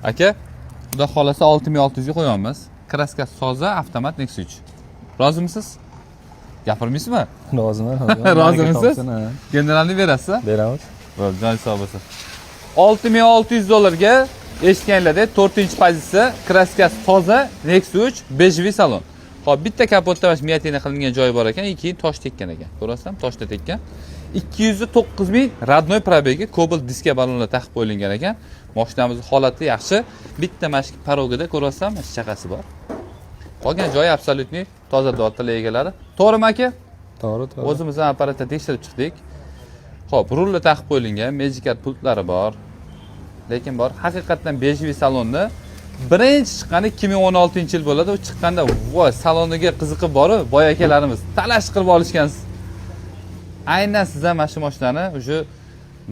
Aka, xudo xolasa 6600 ga qo'yamiz. Kraskasi toza, avtomat Nexus 3. Rozimisiz? Gapirmaysizmi? Roziman. Rozimisiz? Generalni berasiz? Beramiz. Bo'ldi, joy sog' bo'lsin. 6600 dollarga eshitganlarda 4-pozitsiya, kraskasi toza, Nexus 3, bejviy salon. Hop, bitta kapotda mana miyatina qilingan joyi bor ekan, keyin tosh tekkan ekan. Ko'rasizmi? Toshda tekkan. 209 ming radnoy probegi Cobalt diska balonlar taqib qo'yilgan ekan. Mashinamizning holati yaxshi. Bitta mashq parogida ko'rasizmi? Chaqasi bor. Qolgan joyi absolyutni toza dotlar egalari. To'g'rimi aka? To'g'ri. O'zimizdan apparatda tekshirib chiqdik. Xo'p, rullar taqib qo'yilgan, Magic pultlari bor. Lekin bor, haqiqatan bejviy salonni birinchi chiqqani 2016-yil bo'ladi. U chiqqanda voy, saloniga qiziqib borib, boy akalarimiz talash qilib olishgansiz. Aynan siz ham mana shu mashinani o'sha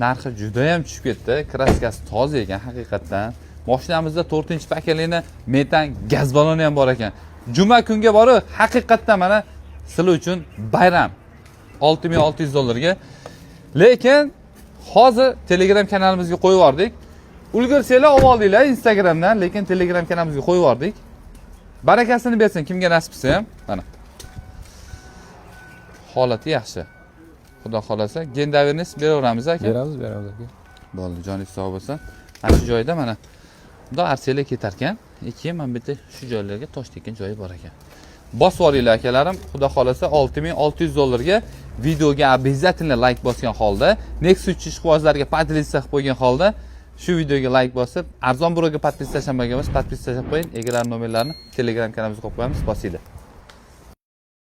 narxi juda ham tushib ketdi. Kraskasi toza ekan haqiqatan. Mashinamizda 4-paketli metan gaz baloni ham bor ekan. Juma kunga borib, haqiqatan mana sizlar uchun bayram. 6600 dollarga. Lekin hozir Telegram kanalimizga qo'yib yubordik. Ulgursanglar olib oldinglar Instagramdan, lekin Telegram kanalimizga qo'yib yubordik. Barakasini bersin kimga nasib qilsa ham. Mana. Holati yaxshi. Xudo xolasa, gendavernis beraveramiz aka. Beramiz aka. Bo'ldi, joningiz sog' bo'lsin. Mana shu joyda mana bundoq arsiyalar ketar ekan. Keyin mana bitta shu joylarga tosh tekkan joyi bor ekan. Bosib olinglar akalarim, xudo xolasa 6600 dollarga videoga обязательно like bosgan holda, Nexus 3 ishqibozlarga podpisiya qilib qo'ygan holda shu videoga like bosib, arzon buroga podpisiya tashlamagan bo'lsa, podpisiya tashlab qo'ying. Egalar nomerlarini Telegram kanalimizga qo'yib qo'yamiz, bosinglar.